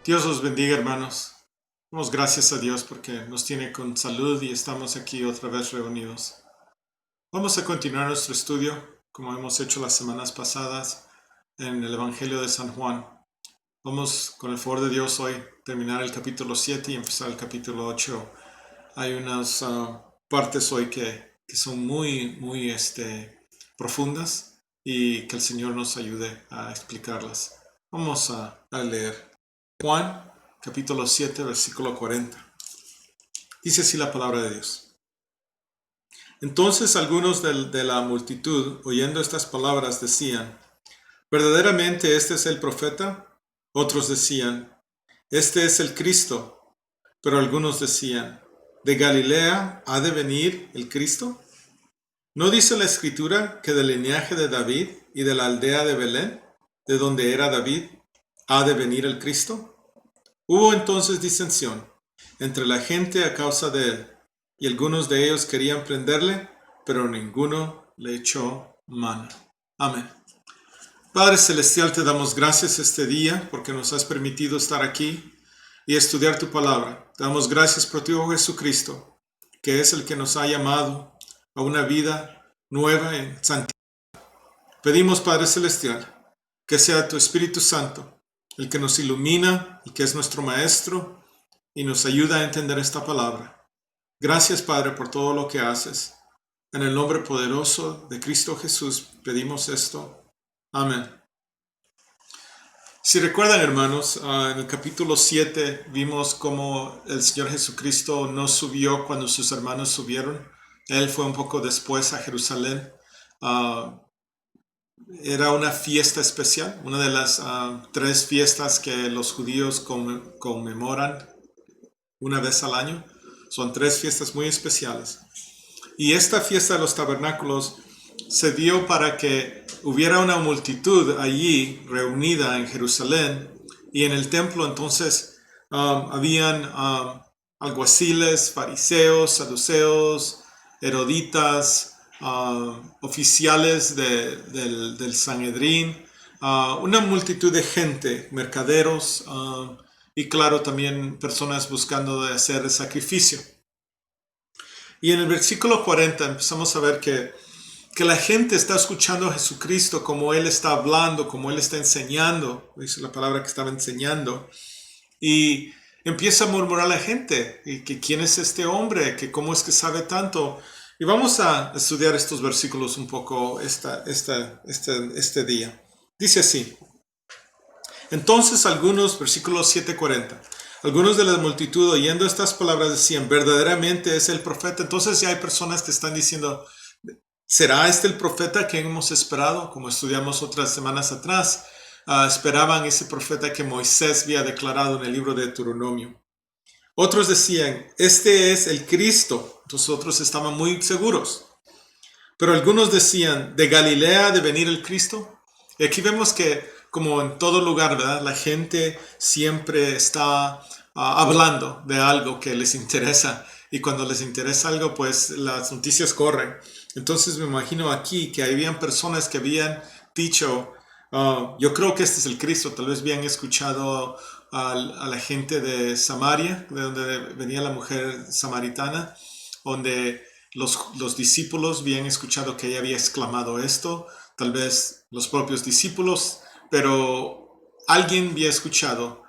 Dios los bendiga, hermanos. Damos gracias a Dios porque nos tiene con salud y estamos aquí otra vez reunidos. Vamos a continuar nuestro estudio, como hemos hecho las semanas pasadas, en el Evangelio de San Juan. Vamos, con el favor de Dios, hoy terminar el capítulo 7 y empezar el capítulo 8. Hay unas partes hoy que son muy profundas y que el Señor nos ayude a explicarlas. Vamos a leer. Juan, capítulo 7, versículo 40. Dice así la palabra de Dios. Entonces algunos de la multitud, oyendo estas palabras, decían: ¿verdaderamente este es el profeta? Otros decían: este es el Cristo. Pero algunos decían: ¿de Galilea ha de venir el Cristo? ¿No dice la Escritura que del linaje de David y de la aldea de Belén, de donde era David, ha de venir el Cristo? Hubo entonces disensión entre la gente a causa de él, y algunos de ellos querían prenderle, pero ninguno le echó mano. Amén. Padre Celestial, te damos gracias este día porque nos has permitido estar aquí y estudiar tu palabra. Te damos gracias por tu Hijo Jesucristo, que es el que nos ha llamado a una vida nueva en santidad. Pedimos, Padre Celestial, que sea tu Espíritu Santo el que nos ilumina y que es nuestro Maestro y nos ayuda a entender esta palabra. Gracias, Padre, por todo lo que haces. En el nombre poderoso de Cristo Jesús pedimos esto. Amén. Si recuerdan, hermanos, en el capítulo 7 vimos cómo el Señor Jesucristo no subió cuando sus hermanos subieron. Él fue un poco después a Jerusalén. Era una fiesta especial, una de las 3 fiestas que los judíos conmemoran una vez al año. Son 3 fiestas muy especiales. Y esta fiesta de los tabernáculos se dio para que hubiera una multitud allí reunida en Jerusalén. Y en el templo entonces habían alguaciles, fariseos, saduceos, heroditas, oficiales del Sanedrín, una multitud de gente, mercaderos y claro también personas buscando de hacer el sacrificio. Y en el versículo 40 empezamos a ver que la gente está escuchando a Jesucristo como Él está hablando, como Él está enseñando, dice la palabra que estaba enseñando, y empieza a murmurar la gente, y que quién es este hombre, que cómo es que sabe tanto. Y vamos a estudiar estos versículos un poco este día. Dice así. Entonces algunos, versículo 7:40, algunos de la multitud oyendo estas palabras decían: verdaderamente es el profeta. Entonces ya hay personas que están diciendo: ¿será este el profeta que hemos esperado? Como estudiamos otras semanas atrás, esperaban ese profeta que Moisés había declarado en el libro de Deuteronomio. Otros decían: este es el Cristo. Entonces otros estaban muy seguros. Pero algunos decían: ¿de Galilea ha de venir el Cristo? Y aquí vemos que, como en todo lugar, ¿verdad?, la gente siempre está hablando de algo que les interesa. Y cuando les interesa algo, pues las noticias corren. Entonces me imagino aquí que habían personas que habían dicho: yo creo que este es el Cristo. Tal vez habían escuchado a la gente de Samaria, de donde venía la mujer samaritana, donde los discípulos habían escuchado que ella había exclamado esto, tal vez los propios discípulos, pero alguien había escuchado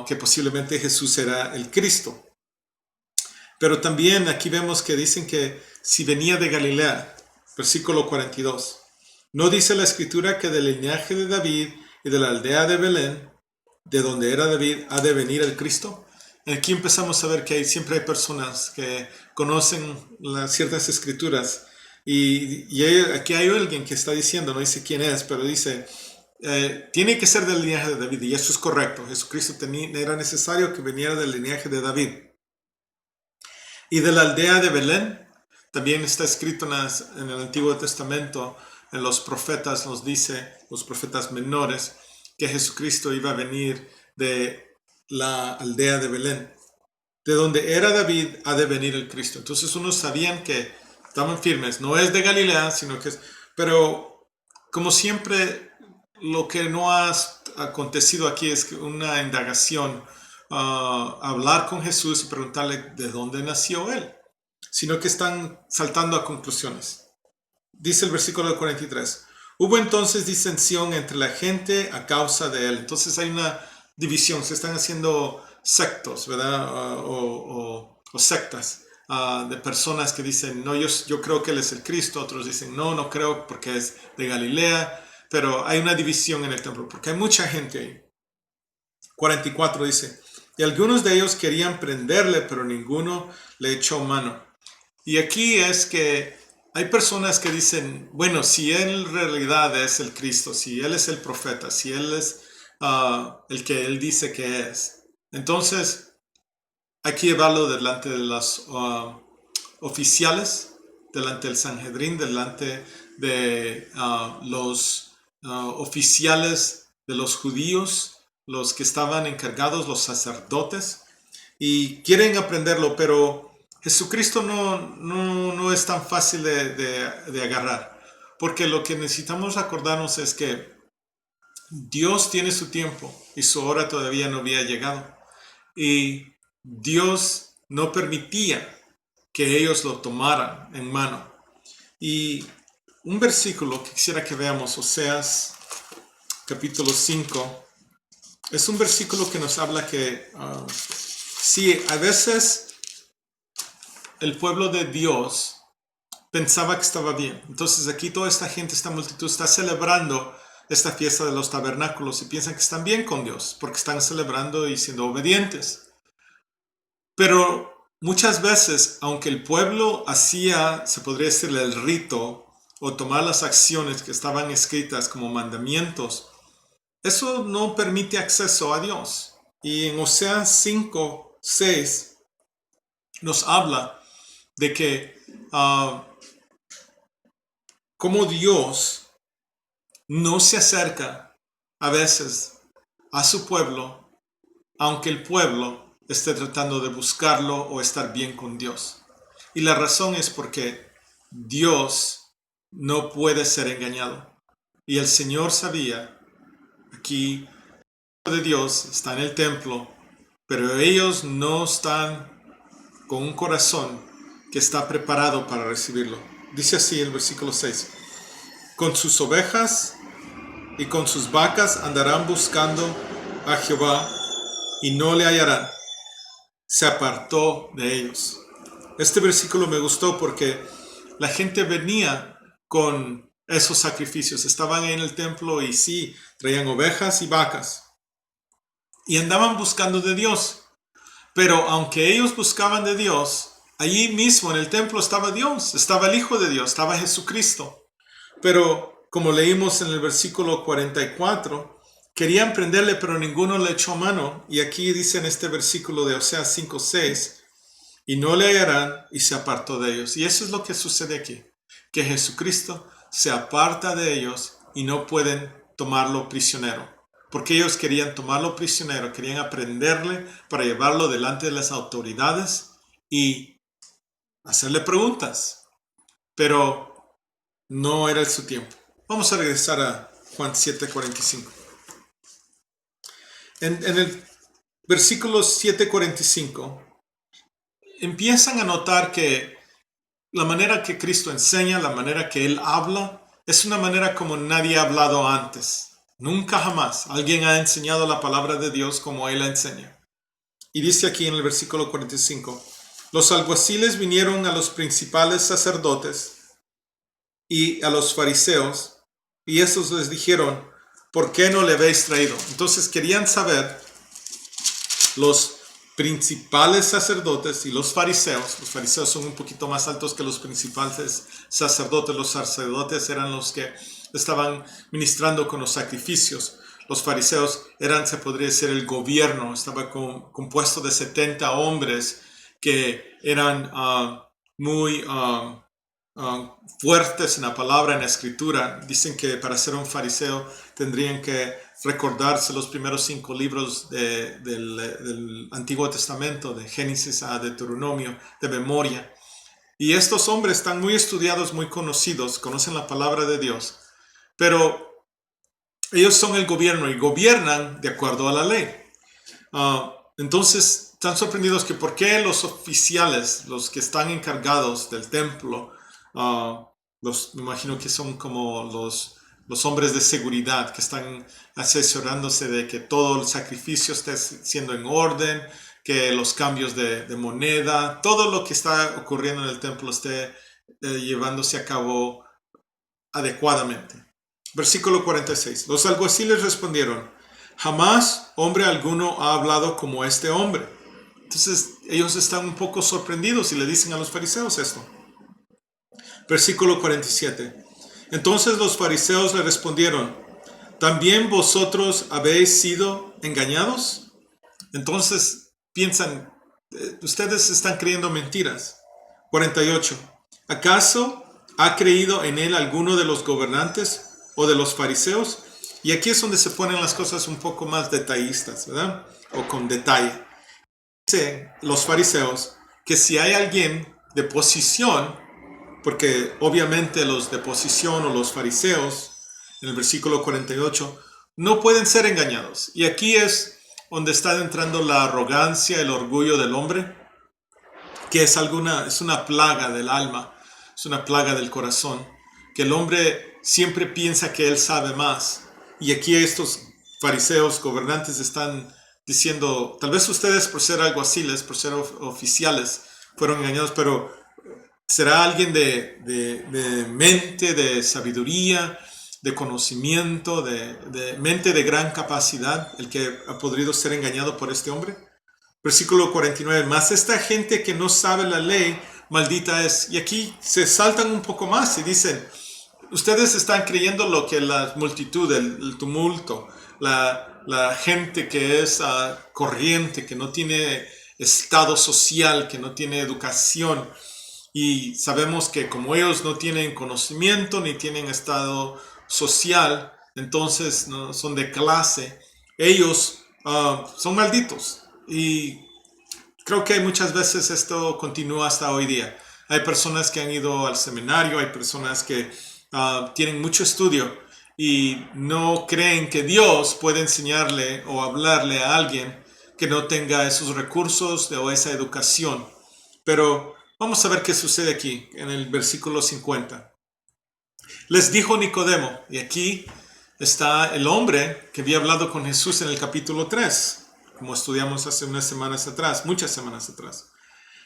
que posiblemente Jesús era el Cristo. Pero también aquí vemos que dicen que si venía de Galilea, versículo 42. ¿No dice la Escritura que del linaje de David y de la aldea de Belén, de donde era David, ha de venir el Cristo? Aquí empezamos a ver que siempre hay personas que conocen ciertas escrituras y aquí hay alguien que está diciendo, no dice quién es, pero dice, tiene que ser del linaje de David, y eso es correcto. Jesucristo era necesario que viniera del linaje de David. Y de la aldea de Belén, también está escrito en el Antiguo Testamento, en los profetas nos dice, los profetas menores, que Jesucristo iba a venir de la aldea de Belén. De donde era David ha de venir el Cristo. Entonces unos sabían que estaban firmes, no es de Galilea, sino que es... Pero como siempre, lo que no has acontecido aquí es que una indagación, hablar con Jesús y preguntarle de dónde nació Él, sino que están saltando a conclusiones. Dice el versículo 43. Hubo entonces disensión entre la gente a causa de Él. Entonces hay una división, se están haciendo sectos, ¿verdad? O sectas de personas que dicen, no, yo creo que Él es el Cristo. Otros dicen, no, no creo porque es de Galilea. Pero hay una división en el templo porque hay mucha gente ahí. 44 dice, y algunos de ellos querían prenderle, pero ninguno le echó mano. Y aquí es que hay personas que dicen, bueno, si Él en realidad es el Cristo, si Él es el profeta, si Él es el que Él dice que es, entonces hay que llevarlo delante de los oficiales, delante del Sanhedrin, delante de los oficiales de los judíos, los que estaban encargados, los sacerdotes, y quieren aprenderlo, pero Jesucristo no es tan fácil de agarrar, porque lo que necesitamos acordarnos es que Dios tiene su tiempo y su hora todavía no había llegado, y Dios no permitía que ellos lo tomaran en mano. Y un versículo que quisiera que veamos, Oseas capítulo 5, es un versículo que nos habla que sí, a veces el pueblo de Dios pensaba que estaba bien. Entonces aquí toda esta gente, esta multitud está celebrando esta fiesta de los tabernáculos y piensan que están bien con Dios porque están celebrando y siendo obedientes. Pero muchas veces, aunque el pueblo hacía, se podría decir, el rito o tomar las acciones que estaban escritas como mandamientos, eso no permite acceso a Dios. Y en Oseas 5, 6 nos habla de que como Dios no se acerca a veces a su pueblo, aunque el pueblo esté tratando de buscarlo o estar bien con Dios. Y la razón es porque Dios no puede ser engañado. Y el Señor sabía, aquí el de Dios está en el templo, pero ellos no están con un corazón que está preparado para recibirlo. Dice así el versículo 6. Con sus ovejas y con sus vacas andarán buscando a Jehová y no le hallarán. Se apartó de ellos. Este versículo me gustó porque la gente venía con esos sacrificios. Estaban en el templo y sí, traían ovejas y vacas. Y andaban buscando de Dios. Pero aunque ellos buscaban de Dios, allí mismo en el templo estaba Dios, estaba el Hijo de Dios, estaba Jesucristo. Pero como leímos en el versículo 44, querían prenderle, pero ninguno le echó mano. Y aquí dice en este versículo de Oseas 5:6, y no le hallarán y se apartó de ellos. Y eso es lo que sucede aquí, que Jesucristo se aparta de ellos y no pueden tomarlo prisionero. Porque ellos querían tomarlo prisionero, querían aprenderle para llevarlo delante de las autoridades y hacerle preguntas. Pero no era su tiempo. Vamos a regresar a Juan 7:45. En el versículo 7:45 empiezan a notar que la manera que Cristo enseña, la manera que Él habla, es una manera como nadie ha hablado antes. Nunca jamás alguien ha enseñado la palabra de Dios como Él la enseña. Y dice aquí en el versículo 45, los alguaciles vinieron a los principales sacerdotes y a los fariseos, y estos les dijeron, ¿por qué no le habéis traído? Entonces querían saber los principales sacerdotes y los fariseos son un poquito más altos que los principales sacerdotes. Los sacerdotes eran los que estaban ministrando con los sacrificios. Los fariseos eran, se podría decir, el gobierno. Estaba compuesto de 70 hombres que eran muy fuertes en la palabra, en la escritura. Dicen que para ser un fariseo tendrían que recordarse los primeros 5 libros del Antiguo Testamento, de Génesis a Deuteronomio, de memoria. Y estos hombres están muy estudiados, muy conocidos, conocen la palabra de Dios. Pero Ellos son el gobierno y gobiernan de acuerdo a la ley. Entonces, están sorprendidos que por qué los oficiales, los que están encargados del templo, me imagino que son como los hombres de seguridad que están asesorándose de que todo el sacrificio esté siendo en orden, que los cambios de moneda, todo lo que está ocurriendo en el templo esté llevándose a cabo adecuadamente. Versículo 46. Los alguaciles respondieron: jamás hombre alguno ha hablado como este hombre. Entonces ellos están un poco sorprendidos y le dicen a los fariseos esto. Versículo 47. Entonces los fariseos le respondieron: ¿también vosotros habéis sido engañados? Entonces piensan, ustedes están creyendo mentiras. 48. ¿Acaso ha creído en él alguno de los gobernantes o de los fariseos? Y aquí es donde se ponen las cosas un poco más detallistas, ¿verdad? O con detalle. Dicen los fariseos que si hay alguien de posición, porque obviamente los de posición o los fariseos, en el versículo 48, no pueden ser engañados. Y aquí es donde está entrando la arrogancia, el orgullo del hombre, que es una plaga del alma, es una plaga del corazón, que el hombre siempre piensa que él sabe más. Y aquí estos fariseos, gobernantes, están diciendo, tal vez ustedes por ser alguaciles, por ser oficiales, fueron engañados, pero será alguien de mente, de sabiduría, de conocimiento, de mente de gran capacidad, el que ha podido ser engañado por este hombre. Versículo 49, más esta gente que no sabe la ley, maldita es. Y aquí se saltan un poco más y dicen, ustedes están creyendo lo que la multitud, el tumulto, la gente que es corriente, que no tiene estado social, que no tiene educación. Y sabemos que como ellos no tienen conocimiento ni tienen estado social, entonces no son de clase, ellos son malditos. Y creo que muchas veces esto continúa hasta hoy día. Hay personas que han ido al seminario, hay personas que tienen mucho estudio y no creen que Dios puede enseñarle o hablarle a alguien que no tenga esos recursos o esa educación. Pero vamos a ver qué sucede aquí en el versículo 50. Les dijo Nicodemo, y aquí está el hombre que había hablado con Jesús en el capítulo 3, como estudiamos hace unas semanas atrás, muchas semanas atrás.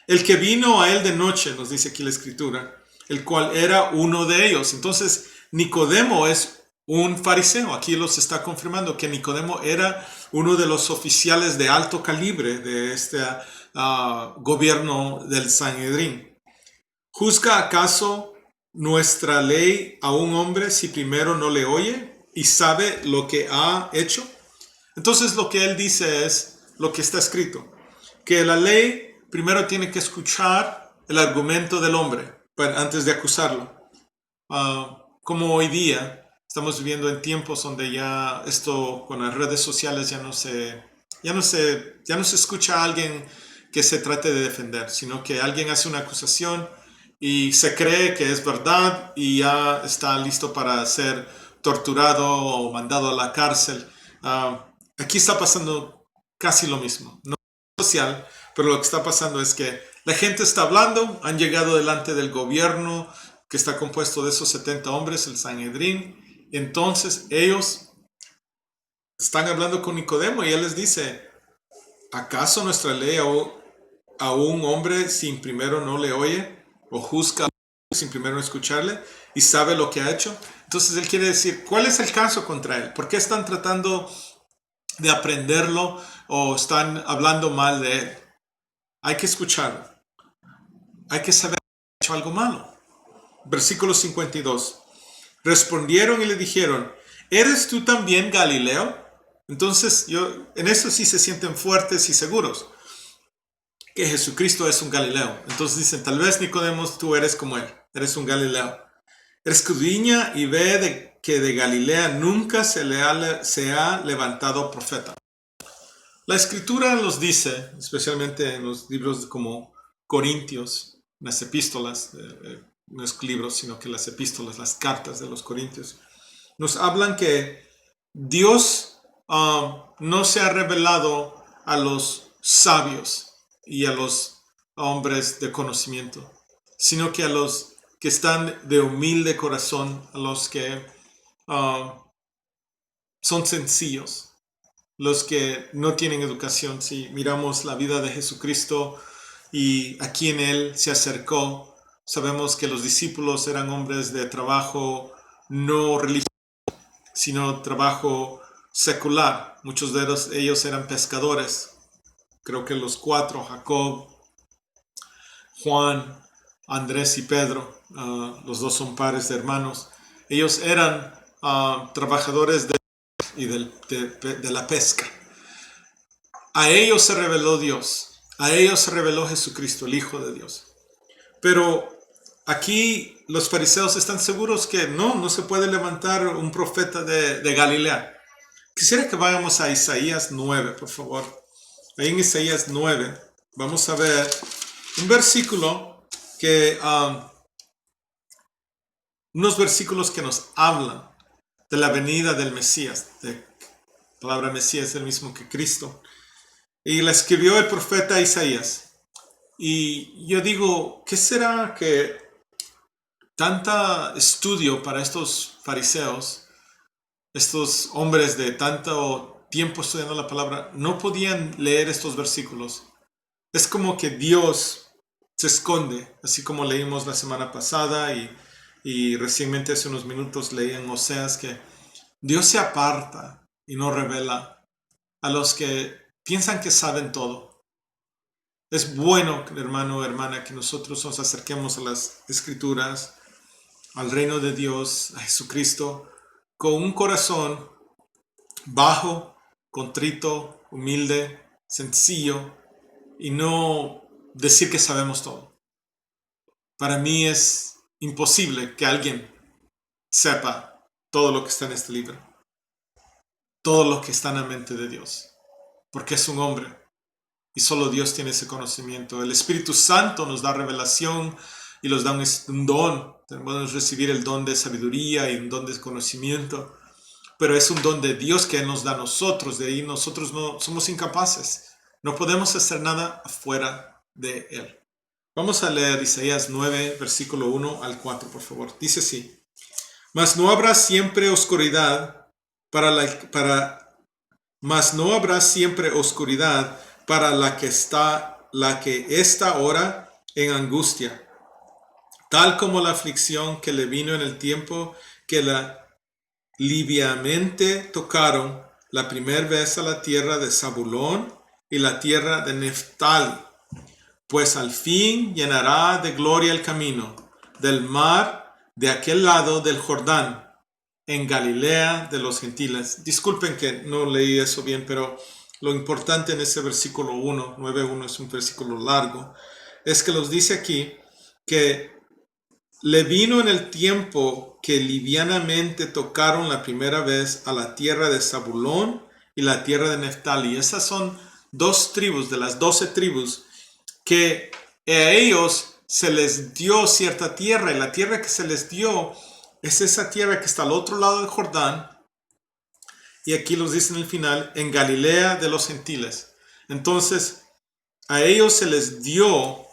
El que vino a él de noche, nos dice aquí la escritura, el cual era uno de ellos. Entonces, Nicodemo es un fariseo. Aquí los está confirmando que Nicodemo era uno de los oficiales de alto calibre de este gobierno del Sanedrín. ¿Juzga acaso nuestra ley a un hombre si primero no le oye y sabe lo que ha hecho? Entonces lo que él dice es lo que está escrito, que la ley primero tiene que escuchar el argumento del hombre antes de acusarlo. Como hoy día estamos viviendo en tiempos donde ya esto con las redes sociales ya no se escucha a alguien que se trate de defender, sino que alguien hace una acusación y se cree que es verdad y ya está listo para ser torturado o mandado a la cárcel. Aquí está pasando casi lo mismo. No es social, pero lo que está pasando es que la gente está hablando, han llegado delante del gobierno que está compuesto de esos 70 hombres, el Sanedrín. Entonces ellos están hablando con Nicodemo y él les dice, ¿acaso nuestra ley a un hombre sin primero no le oye? ¿O juzga sin primero escucharle y sabe lo que ha hecho? Entonces él quiere decir, ¿cuál es el caso contra él? ¿Por qué están tratando de aprenderlo o están hablando mal de él? Hay que escucharlo. Hay que saber que ha hecho algo malo. Versículo 52. Respondieron y le dijeron, ¿eres tú también Galileo? Entonces, en eso sí se sienten fuertes y seguros, que Jesucristo es un Galileo. Entonces dicen, tal vez Nicodemo, tú eres como él, eres un Galileo. Escudriña y ve que de Galilea nunca se ha levantado profeta. La escritura nos dice, especialmente en los libros como Corintios, las epístolas, no es libros, sino que las epístolas, las cartas de los Corintios, nos hablan que Dios no se ha revelado a los sabios y a los hombres de conocimiento, sino que a los que están de humilde corazón, a los que son sencillos, los que no tienen educación. Si miramos la vida de Jesucristo y a quien Él se acercó, sabemos que los discípulos eran hombres de trabajo no religioso, sino trabajo secular. Muchos de ellos eran pescadores. Creo que los cuatro, Jacob, Juan, Andrés y Pedro, los dos son pares de hermanos. Ellos eran trabajadores de la pesca. A ellos se reveló Dios. A ellos se reveló Jesucristo, el Hijo de Dios. Pero aquí los fariseos están seguros que no se puede levantar un profeta de Galilea. Quisiera que vayamos a Isaías 9, por favor. Ahí en Isaías 9 vamos a ver un versículo que, unos versículos que nos hablan de la venida del Mesías. La palabra Mesías es el mismo que Cristo. Y la escribió el profeta Isaías. Y yo digo, ¿qué será que tanta estudio para estos fariseos, estos hombres de tanto tiempo estudiando la palabra, no podían leer estos versículos? Es como que Dios se esconde, así como leímos la semana pasada y recientemente hace unos minutos leí en Oseas que Dios se aparta y no revela a los que piensan que saben todo. Es bueno, hermano o hermana, que nosotros nos acerquemos a las Escrituras, al reino de Dios, a Jesucristo, con un corazón bajo, contrito, humilde, sencillo, y no decir que sabemos todo. Para mí es imposible que alguien sepa todo lo que está en este libro, todo lo que está en la mente de Dios, porque es un hombre y solo Dios tiene ese conocimiento. El Espíritu Santo nos da revelación y nos da un don. Podemos recibir el don de sabiduría y un don de conocimiento, pero es un don de Dios que Él nos da a nosotros. De ahí nosotros no somos incapaces. No podemos hacer nada afuera de Él. Vamos a leer Isaías 9, versículo 1 al 4, por favor. Dice así: Mas no habrá siempre oscuridad mas no habrá siempre oscuridad para la que está ahora en angustia, tal como la aflicción que le vino en el tiempo que la liviamente tocaron la primera vez a la tierra de Zabulón y la tierra de Neftali, pues al fin llenará de gloria el camino del mar de aquel lado del Jordán, en Galilea de los gentiles. Disculpen que no leí eso bien, pero lo importante en ese versículo 1, 9:1, es un versículo largo, es que nos dice aquí que le vino en el tiempo que livianamente tocaron la primera vez a la tierra de Zabulón y la tierra de Neftali. Esas son dos tribus de las 12 tribus que a ellos se les dio cierta tierra, y la tierra que se les dio es esa tierra que está al otro lado del Jordán, y aquí los dice en el final, en Galilea de los gentiles. Entonces, a ellos se les dio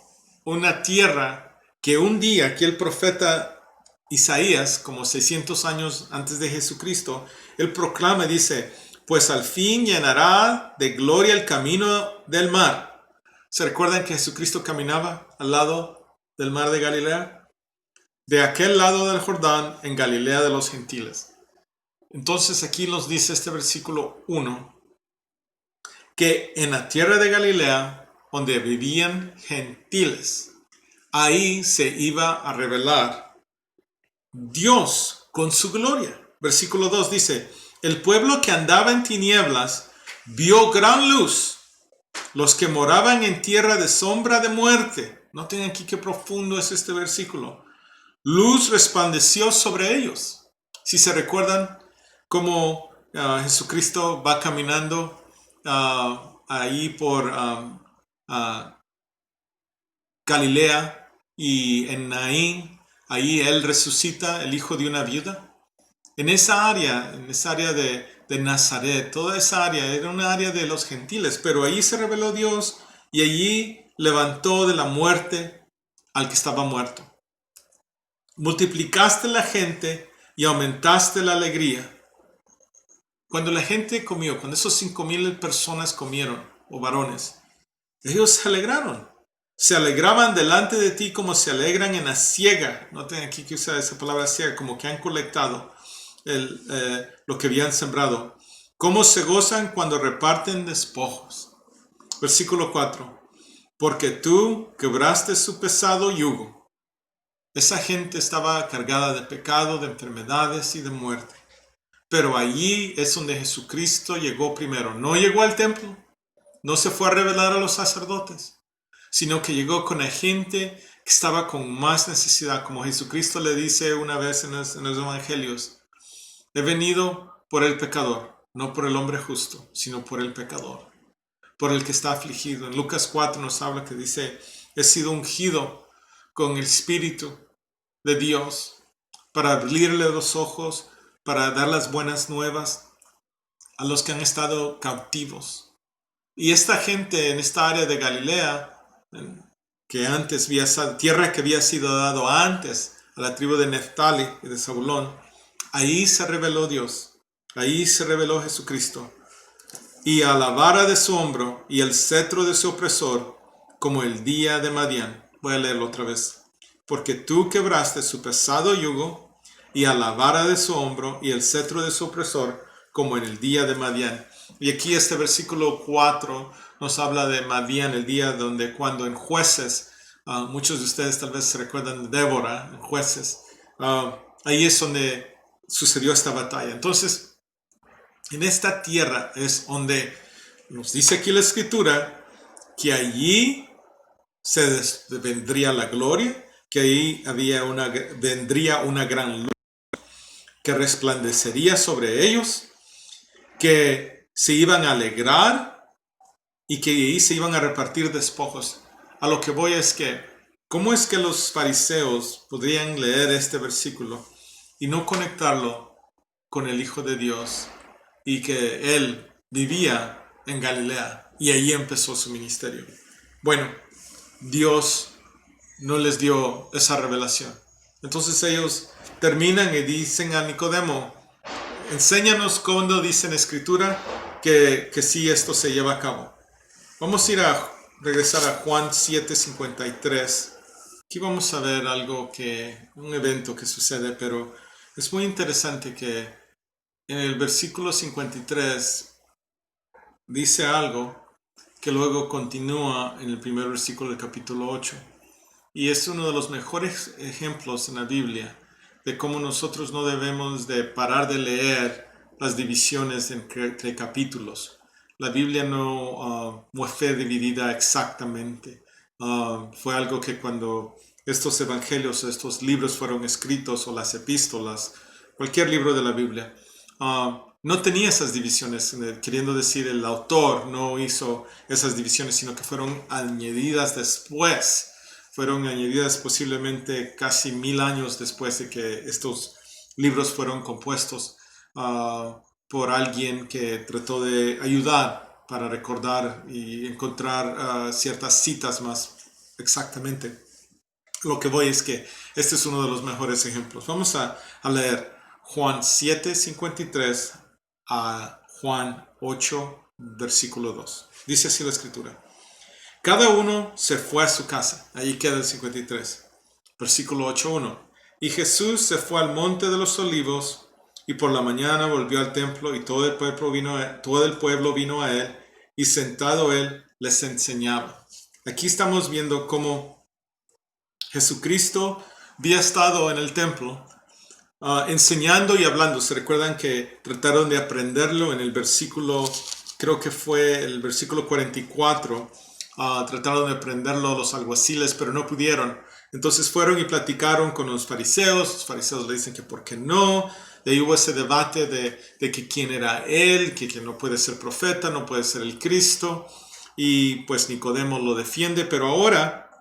una tierra que un día, aquí el profeta Isaías, como 600 años antes de Jesucristo, él proclama y dice, pues al fin llenará de gloria el camino del mar. ¿Se recuerdan que Jesucristo caminaba al lado del mar de Galilea? De aquel lado del Jordán, en Galilea de los gentiles. Entonces aquí nos dice este versículo 1, que en la tierra de Galilea, donde vivían gentiles, ahí se iba a revelar Dios con su gloria. Versículo 2 dice, el pueblo que andaba en tinieblas vio gran luz. Los que moraban en tierra de sombra de muerte. Noten aquí qué profundo es este versículo. Luz resplandeció sobre ellos. Si se recuerdan cómo Jesucristo va caminando ahí por Galilea, y en Naín, ahí Él resucita el hijo de una viuda. En esa área de de Nazaret, toda esa área, era una área de los gentiles, pero allí se reveló Dios y allí levantó de la muerte al que estaba muerto. Multiplicaste la gente y aumentaste la alegría. Cuando la gente comió, cuando esos 5,000 personas comieron, o varones, ellos se alegraron. Se alegraban delante de ti como se alegran en la siega. Noten aquí que usa esa palabra siega, como que han colectado lo que habían sembrado. Cómo se gozan cuando reparten despojos. Versículo 4. Porque tú quebraste su pesado yugo. Esa gente estaba cargada de pecado, de enfermedades y de muerte. Pero allí es donde Jesucristo llegó primero. No llegó al templo, no se fue a revelar a los sacerdotes, sino que llegó con la gente que estaba con más necesidad. Como Jesucristo le dice una vez en los evangelios, he venido por el pecador, no por el hombre justo, sino por el pecador, por el que está afligido. En Lucas 4 nos habla que dice, he sido ungido con el Espíritu de Dios para abrirle los ojos, para dar las buenas nuevas a los que han estado cautivos. Y esta gente en esta área de Galilea, que antes tierra que había sido dado antes a la tribu de Neftali y de Zabulón, ahí se reveló Dios, ahí se reveló Jesucristo. Y a la vara de su hombro y el cetro de su opresor, como el día de Madián. Voy a leerlo otra vez. Porque tú quebraste su pesado yugo, y a la vara de su hombro y el cetro de su opresor, como en el día de Madián. Y aquí este versículo 4 nos habla de Madián, el día cuando en Jueces, muchos de ustedes tal vez se recuerdan de Débora, en Jueces, ahí es donde sucedió esta batalla. Entonces, en esta tierra es donde nos dice aquí la Escritura que allí vendría la gloria, que ahí vendría una gran luz que resplandecería sobre ellos, que se iban a alegrar y que ahí se iban a repartir despojos. A lo que voy es que, ¿cómo es que los fariseos podrían leer este versículo y no conectarlo con el Hijo de Dios y que Él vivía en Galilea y allí empezó su ministerio? Bueno, Dios no les dio esa revelación. Entonces ellos terminan y dicen a Nicodemo, enséñanos cuando dice en Escritura que sí esto se lleva a cabo. Vamos a regresar a Juan 7:53. Aquí vamos a ver un evento que sucede, pero es muy interesante que en el versículo 53 dice algo que luego continúa en el primer versículo del capítulo 8. Y es uno de los mejores ejemplos en la Biblia de cómo nosotros no debemos de parar de leer las divisiones entre capítulos. La Biblia no fue dividida exactamente. Fue algo que cuando estos evangelios, estos libros fueron escritos, o las epístolas, cualquier libro de la Biblia, no tenía esas divisiones, queriendo decir el autor no hizo esas divisiones, sino que fueron añadidas después. Fueron añadidas posiblemente casi 1000 años después de que estos libros fueron compuestos por alguien que trató de ayudar para recordar y encontrar ciertas citas más exactamente. Lo que voy es que este es uno de los mejores ejemplos. Vamos a leer Juan 7:53 a Juan 8, versículo 2. Dice así la Escritura. Cada uno se fue a su casa. Ahí queda el 53. Versículo 8:1. Y Jesús se fue al monte de los olivos y por la mañana volvió al templo y todo el pueblo vino a él y sentado él les enseñaba. Aquí estamos viendo cómo Jesucristo había estado en el templo enseñando y hablando. Se recuerdan que trataron de aprenderlo en el versículo, creo que fue el versículo 44. Trataron de aprenderlo los alguaciles, pero no pudieron. Entonces fueron y platicaron con los fariseos le dicen que por qué no. De ahí hubo ese debate de que quién era él, que no puede ser profeta, no puede ser el Cristo, y pues Nicodemo lo defiende. Pero ahora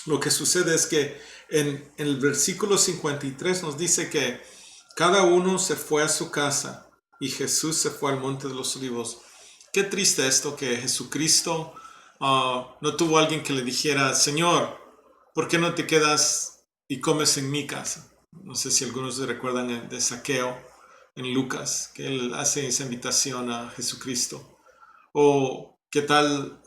lo que sucede es que en el versículo 53 nos dice que cada uno se fue a su casa y Jesús se fue al monte de los olivos. Qué triste esto que Jesucristo no tuvo alguien que le dijera, Señor, ¿por qué no te quedas y comes en mi casa? No sé si algunos recuerdan de Zaqueo en Lucas, que él hace esa invitación a Jesucristo. O qué tal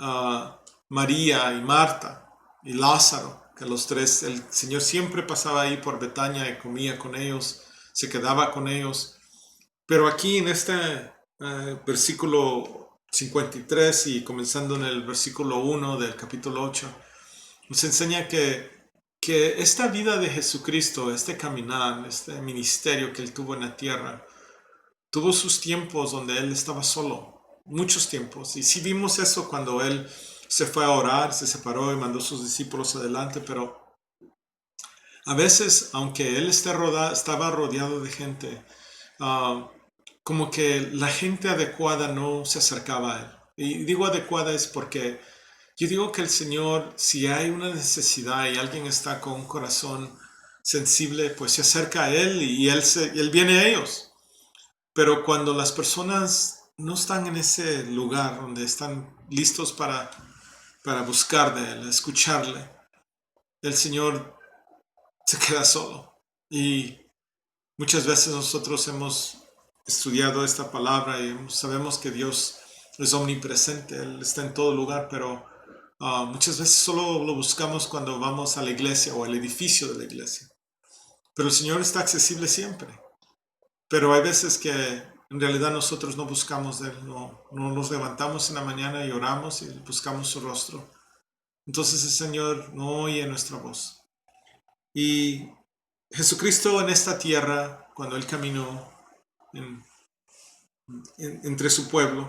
María y Marta y Lázaro, que los tres, el Señor siempre pasaba ahí por Betania y comía con ellos, se quedaba con ellos. Pero aquí en este versículo 53 y comenzando en el versículo 1 del capítulo 8, nos enseña que esta vida de Jesucristo, este caminar, este ministerio que él tuvo en la tierra, tuvo sus tiempos donde él estaba solo, muchos tiempos. Y sí vimos eso cuando él se fue a orar, se separó y mandó a sus discípulos adelante, pero a veces, aunque él estaba rodeado de gente, uh, como que la gente adecuada no se acercaba a él. Y digo adecuada es porque yo digo que el Señor, si hay una necesidad y alguien está con un corazón sensible, pues se acerca a Él y Él viene a ellos. Pero cuando las personas no están en ese lugar donde están listos para buscar de Él, escucharle, el Señor se queda solo. Y muchas veces nosotros hemos estudiado esta palabra y sabemos que Dios es omnipresente, Él está en todo lugar, pero muchas veces solo lo buscamos cuando vamos a la iglesia o al edificio de la iglesia. Pero el Señor está accesible siempre. Pero hay veces que en realidad nosotros no buscamos de Él, no nos levantamos en la mañana y oramos y buscamos su rostro. Entonces el Señor no oye nuestra voz. Y Jesucristo en esta tierra, cuando Él caminó entre su pueblo,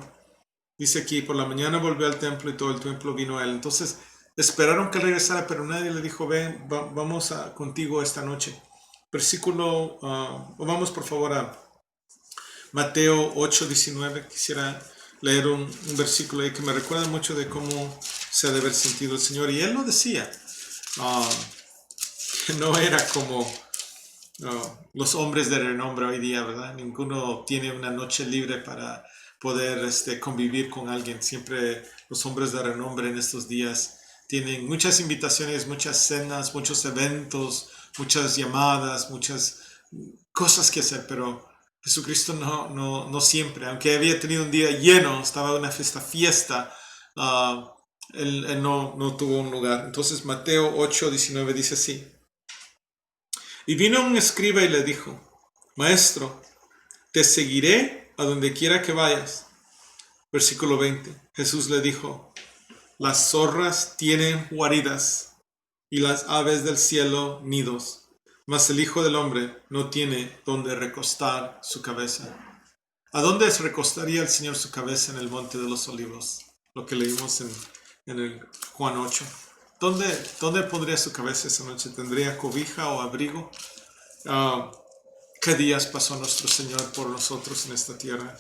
dice aquí, por la mañana volvió al templo y todo el templo vino a Él. Entonces esperaron que regresara, pero nadie le dijo, ven, vamos contigo esta noche. Versículo, vamos por favor a Mateo 8:19. Quisiera leer un versículo ahí que me recuerda mucho de cómo se ha de haber sentido el Señor. Y Él lo decía, que no era como los hombres de renombre hoy día, ¿verdad? Ninguno tiene una noche libre para poder convivir con alguien. Siempre los hombres de renombre en estos días tienen muchas invitaciones, muchas cenas, muchos eventos, muchas llamadas, muchas cosas que hacer, pero Jesucristo no siempre, aunque había tenido un día lleno, estaba en una fiesta, él no tuvo un lugar. Entonces Mateo 8:19 dice así. Y vino un escriba y le dijo, Maestro, te seguiré a donde quiera que vayas. Versículo 20. Jesús le dijo, las zorras tienen guaridas y las aves del cielo nidos, mas el Hijo del Hombre no tiene donde recostar su cabeza. ¿A dónde recostaría el Señor su cabeza? En el monte de los olivos, lo que leímos en el Juan 8. ¿Dónde pondría su cabeza esa noche? ¿Tendría cobija o abrigo? ¿Qué días pasó nuestro Señor por nosotros en esta tierra?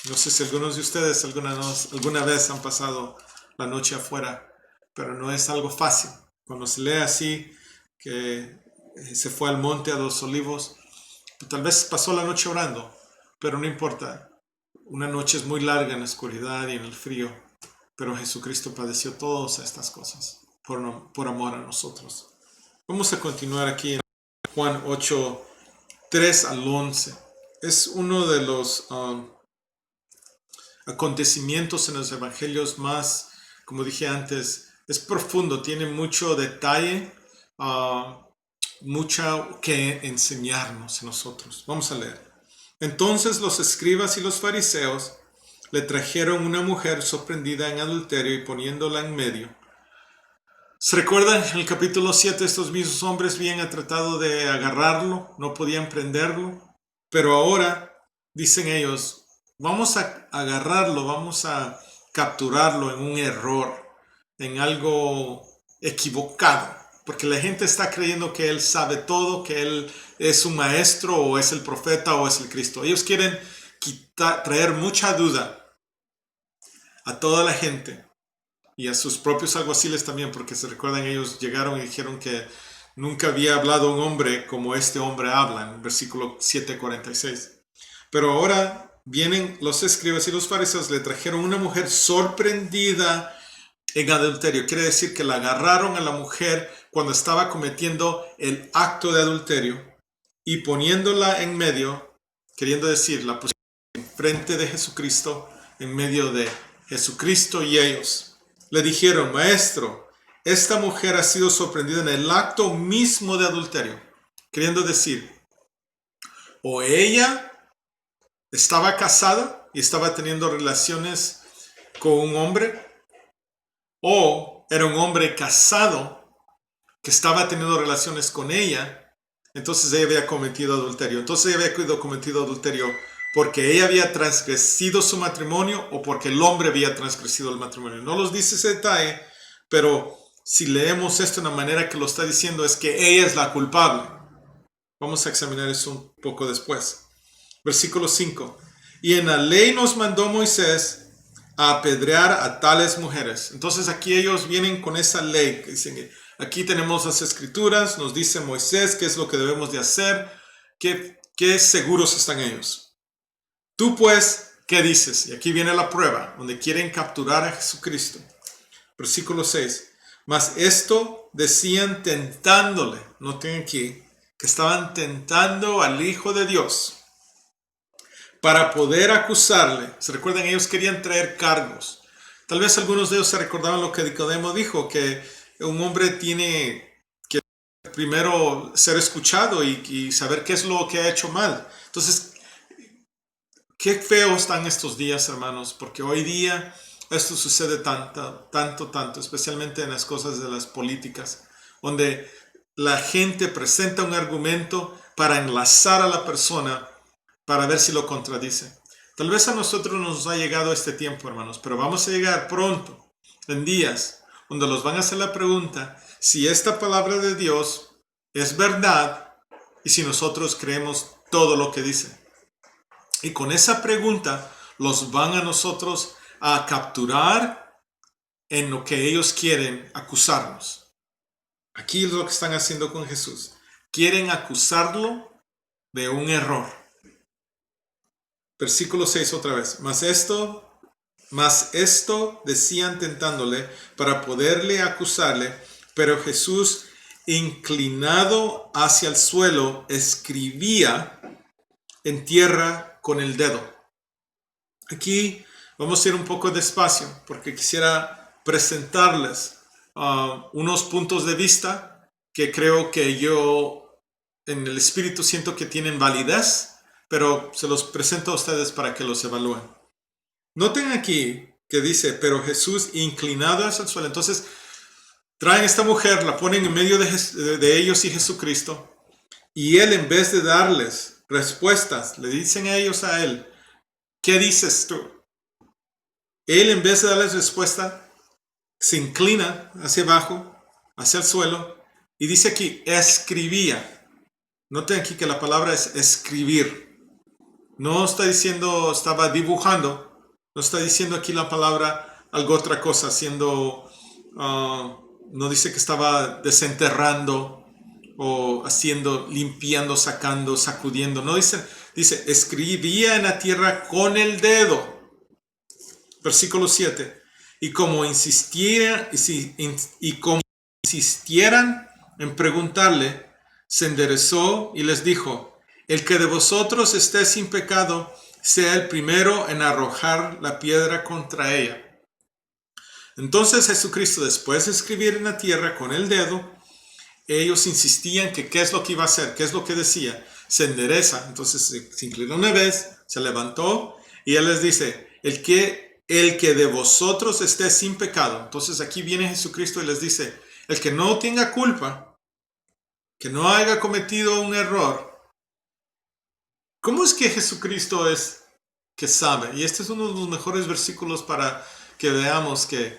No sé si algunos de ustedes alguna vez han pasado la noche afuera, pero no es algo fácil. Cuando se lee así, que se fue al monte a los olivos, pues tal vez pasó la noche orando, pero no importa. Una noche es muy larga en la oscuridad y en el frío, pero Jesucristo padeció todas estas cosas por amor a nosotros. Vamos a continuar aquí en Juan 8, 3 al 11. Es uno de los acontecimientos en los evangelios más, como dije antes, es profundo, tiene mucho detalle, mucho que enseñarnos a nosotros. Vamos a leer. Entonces los escribas y los fariseos le trajeron una mujer sorprendida en adulterio y poniéndola en medio. ¿Se recuerdan? En el capítulo 7 estos mismos hombres habían tratado de agarrarlo, no podían prenderlo, pero ahora dicen ellos, vamos a agarrarlo, vamos a capturarlo en un error, en algo equivocado, porque la gente está creyendo que él sabe todo, que él es un maestro o es el profeta o es el Cristo. Ellos quieren traer mucha duda a toda la gente y a sus propios alguaciles también, porque se recuerdan, ellos llegaron y dijeron que nunca había hablado un hombre como este hombre habla, en versículo 7:46. Pero ahora vienen los escribas y los fariseos, le trajeron una mujer sorprendida en adulterio. Quiere decir que la agarraron a la mujer cuando estaba cometiendo el acto de adulterio y poniéndola en medio, queriendo decir, la pusieron enfrente de Jesucristo, en medio de Jesucristo y ellos. Le dijeron, maestro, esta mujer ha sido sorprendida en el acto mismo de adulterio. Queriendo decir, o ella estaba casada y estaba teniendo relaciones con un hombre, o era un hombre casado que estaba teniendo relaciones con ella, entonces ella había cometido adulterio. Entonces ella había cometido adulterio porque ella había transgresido su matrimonio o porque el hombre había transgresido el matrimonio. No los dice ese detalle, pero si leemos esto de una manera que lo está diciendo es que ella es la culpable. Vamos a examinar eso un poco después. Versículo 5. Y en la ley nos mandó Moisés a apedrear a tales mujeres. Entonces aquí ellos vienen con esa ley. Que dicen, aquí tenemos las escrituras, nos dice Moisés qué es lo que debemos de hacer, qué seguros están ellos. Tú pues, ¿qué dices? Y aquí viene la prueba, donde quieren capturar a Jesucristo. Versículo 6. Mas esto decían tentándole, noten aquí, que estaban tentando al Hijo de Dios para poder acusarle. ¿Se recuerdan? Ellos querían traer cargos. Tal vez algunos de ellos se recordaban lo que Nicodemo dijo, que un hombre tiene que primero ser escuchado y saber qué es lo que ha hecho mal. Entonces, qué feo están estos días, hermanos, porque hoy día esto sucede tanto, especialmente en las cosas de las políticas, donde la gente presenta un argumento para enlazar a la persona para ver si lo contradice. Tal vez a nosotros nos ha llegado este tiempo, hermanos, pero vamos a llegar pronto, en días, donde los van a hacer la pregunta si esta palabra de Dios es verdad y si nosotros creemos todo lo que dice. Y con esa pregunta los van a nosotros a capturar en lo que ellos quieren acusarnos. Aquí es lo que están haciendo con Jesús. Quieren acusarlo de un error. Versículo 6 otra vez. Mas esto decían tentándole para poderle acusarle, pero Jesús, inclinado hacia el suelo, escribía en tierra con el dedo. Aquí vamos a ir un poco despacio porque quisiera presentarles unos puntos de vista que creo que yo en el espíritu siento que tienen validez, pero se los presento a ustedes para que los evalúen. Noten aquí que dice, pero Jesús inclinado hacia el suelo. Entonces, traen a esta mujer, la ponen en medio de ellos y Jesucristo, y él, en vez de darles respuestas, le dicen a ellos a él, ¿qué dices tú? Él, en vez de darles respuesta, se inclina hacia abajo, hacia el suelo, y dice aquí, escribía. Noten aquí que la palabra es escribir. No está diciendo, estaba dibujando. No está diciendo aquí la palabra algo otra cosa, haciendo, no dice que estaba desenterrando o haciendo, limpiando, sacando, sacudiendo. No dice, escribía en la tierra con el dedo. Versículo 7. Y como insistieran en preguntarle, se enderezó y les dijo, el que de vosotros esté sin pecado, sea el primero en arrojar la piedra contra ella. Entonces Jesucristo, después de escribir en la tierra con el dedo, ellos insistían que qué es lo que iba a hacer, qué es lo que decía. Se endereza, entonces se inclinó una vez, se levantó y él les dice, el que de vosotros esté sin pecado. Entonces aquí viene Jesucristo y les dice, el que no tenga culpa, que no haya cometido un error. ¿Cómo es que Jesucristo es que sabe? Y este es uno de los mejores versículos para que veamos que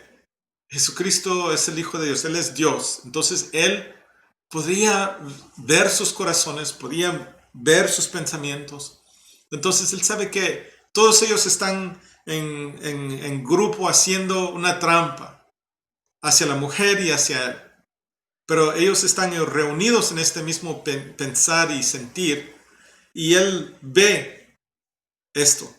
Jesucristo es el Hijo de Dios, Él es Dios. Entonces Él podría ver sus corazones, podía ver sus pensamientos. Entonces Él sabe que todos ellos están en grupo haciendo una trampa hacia la mujer y hacia Él. Pero ellos están reunidos en este mismo pensar y sentir. Y Él ve esto.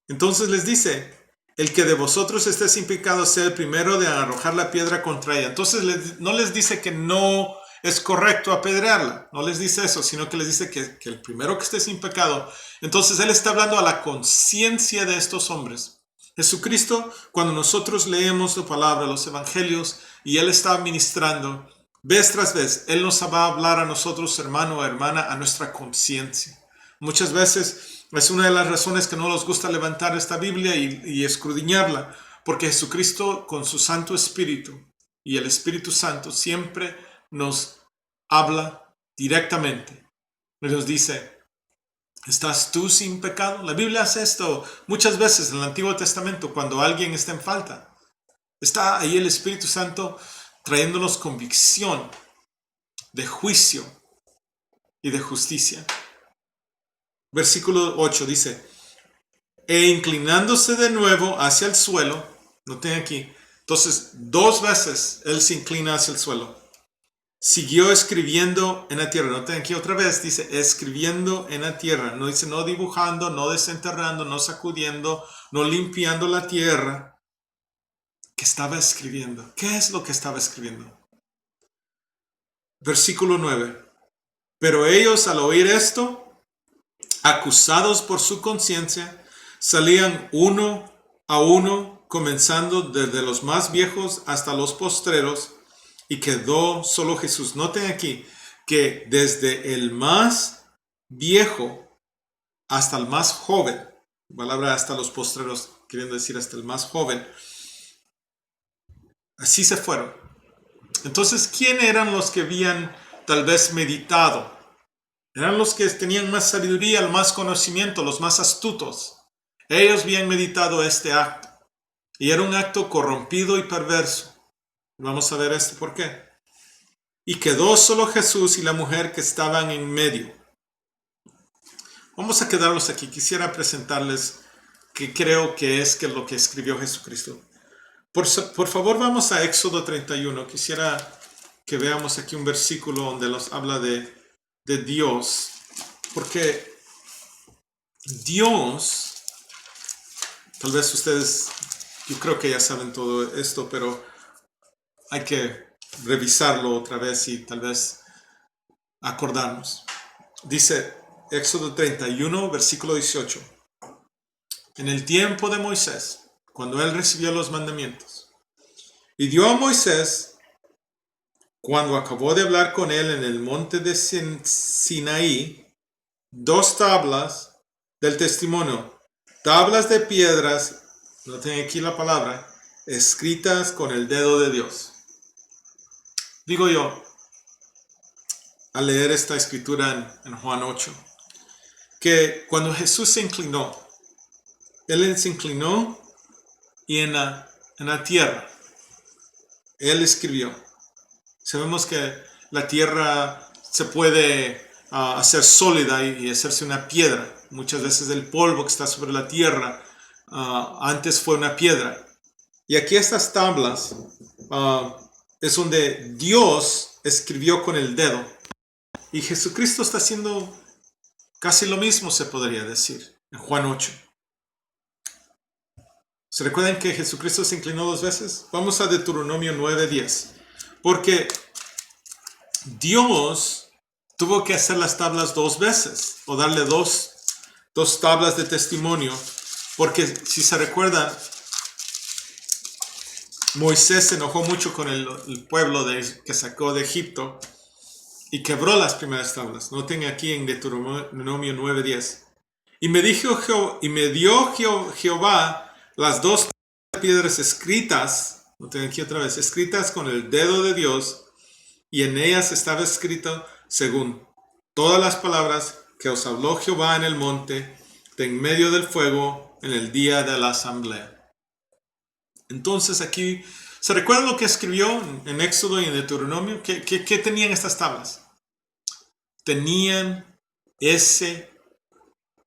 Entonces les dice, el que de vosotros esté sin pecado sea el primero de arrojar la piedra contra ella. Entonces no les dice que no es correcto apedrearla, no les dice eso, sino que les dice que el primero que esté sin pecado. Entonces él está hablando a la conciencia de estos hombres. Jesucristo, cuando nosotros leemos la palabra, los evangelios, y él está ministrando, vez tras vez, él nos va a hablar a nosotros, hermano o hermana, a nuestra conciencia. Muchas veces es una de las razones que no nos gusta levantar esta Biblia y escudriñarla, porque Jesucristo con su Santo Espíritu y el Espíritu Santo siempre nos habla directamente. Nos dice, ¿estás tú sin pecado? La Biblia hace esto muchas veces en el Antiguo Testamento cuando alguien está en falta. Está ahí el Espíritu Santo trayéndonos convicción de juicio y de justicia. Versículo 8 dice, e inclinándose de nuevo hacia el suelo, noten aquí, entonces 2 veces él se inclina hacia el suelo. Siguió escribiendo en la tierra. Noten aquí otra vez, dice escribiendo en la tierra. No dice no dibujando, no desenterrando, no sacudiendo, no limpiando la tierra. ¿Qué estaba escribiendo? ¿Qué es lo que estaba escribiendo? Versículo 9. Pero ellos al oír esto, acusados por su conciencia, salían uno a uno, comenzando desde los más viejos hasta los postreros, y quedó solo Jesús. Noten aquí que desde el más viejo hasta el más joven, palabra hasta los postreros, queriendo decir hasta el más joven, así se fueron. Entonces, ¿quién eran los que habían tal vez meditado? Eran los que tenían más sabiduría, el más conocimiento, los más astutos. Ellos habían meditado este acto. Y era un acto corrompido y perverso. Vamos a ver esto por qué. Y quedó solo Jesús y la mujer que estaban en medio. Vamos a quedarlos aquí. Quisiera presentarles que creo que es lo que escribió Jesucristo. Por favor, vamos a Éxodo 31. Quisiera que veamos aquí un versículo donde nos habla de Dios. Porque Dios, tal vez ustedes, yo creo que ya saben todo esto, pero hay que revisarlo otra vez y tal vez acordarnos. Dice Éxodo 31, versículo 18. En el tiempo de Moisés, cuando él recibió los mandamientos, y dio a Moisés, cuando acabó de hablar con él en el monte de Sinaí, 2 tablas del testimonio, tablas de piedras, noten aquí la palabra, escritas con el dedo de Dios. Digo yo, al leer esta escritura en Juan 8, que cuando Jesús se inclinó, él se inclinó y en la tierra, él escribió. Sabemos que la tierra se puede hacer sólida y hacerse una piedra. Muchas veces el polvo que está sobre la tierra antes fue una piedra. Y aquí estas tablas es donde Dios escribió con el dedo. Y Jesucristo está haciendo casi lo mismo, se podría decir, en Juan 8. ¿Se recuerdan que Jesucristo se inclinó 2 veces? Vamos a Deuteronomio 9:10. Porque Dios tuvo que hacer las tablas 2 veces, o darle dos tablas de testimonio, porque si se recuerda, Moisés se enojó mucho con el pueblo que sacó de Egipto y quebró las primeras tablas. Noten aquí en Deuteronomio 9:10. Y me dio Jehová las 2 piedras escritas, noten aquí otra vez, escritas con el dedo de Dios, y en ellas estaba escrito según todas las palabras que os habló Jehová en el monte, de en medio del fuego, en el día de la asamblea. Entonces aquí, ¿se recuerdan lo que escribió en Éxodo y en Deuteronomio? ¿Qué tenían estas tablas? Tenían ese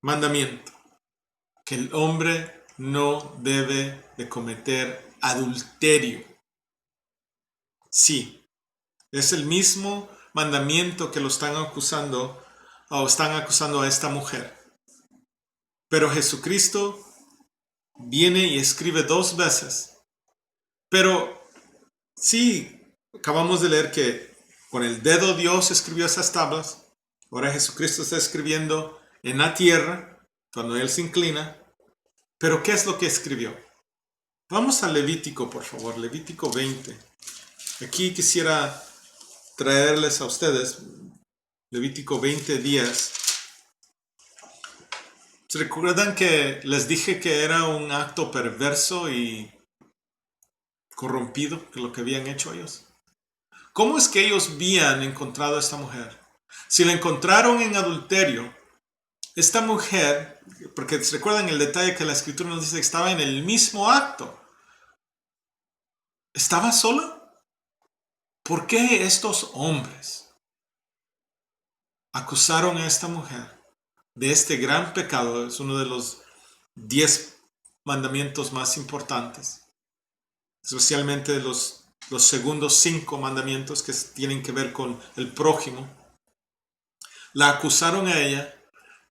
mandamiento, que el hombre no debe de cometer adulterio. Sí, es el mismo mandamiento que lo están acusando, o están acusando a esta mujer. Pero Jesucristo viene y escribe 2 veces. Pero sí, acabamos de leer que con el dedo Dios escribió esas tablas. Ahora Jesucristo está escribiendo en la tierra cuando Él se inclina. Pero ¿qué es lo que escribió? Vamos a Levítico, por favor, Levítico 20. Aquí quisiera traerles a ustedes Levítico 20:10. ¿Se recuerdan que les dije que era un acto perverso y corrompido que lo que habían hecho ellos? ¿Cómo es que ellos habían encontrado a esta mujer? Si la encontraron en adulterio, esta mujer, porque se recuerdan el detalle que la escritura nos dice que estaba en el mismo acto, ¿estaba sola? ¿Por qué estos hombres acusaron a esta mujer de este gran pecado? Es uno de los 10 mandamientos más importantes, especialmente los segundos 5 mandamientos que tienen que ver con el prójimo. La acusaron a ella,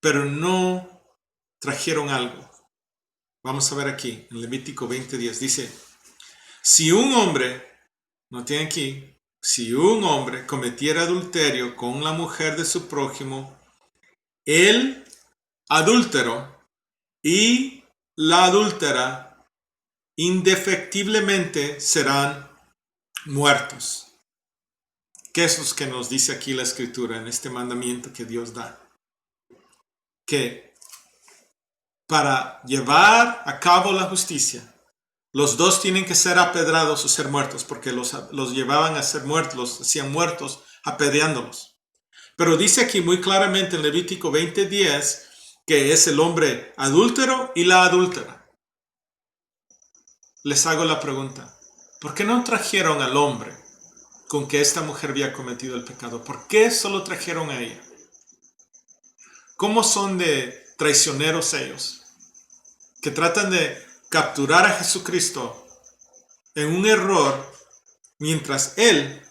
pero no trajeron algo. Vamos a ver aquí, en Levítico 20:10, dice, si un hombre, noten aquí, si un hombre cometiera adulterio con la mujer de su prójimo, el adúltero y la adúltera indefectiblemente serán muertos. ¿Qué es lo que nos dice aquí la escritura en este mandamiento que Dios da? Que para llevar a cabo la justicia, los dos tienen que ser apedrados o ser muertos, porque los llevaban a ser muertos, los hacían muertos apedreándolos. Pero dice aquí muy claramente en Levítico 20:10 que es el hombre adúltero y la adúltera. Les hago la pregunta, ¿por qué no trajeron al hombre con que esta mujer había cometido el pecado? ¿Por qué solo trajeron a ella? ¿Cómo son de traicioneros ellos? Que tratan de capturar a Jesucristo en un error, mientras Él,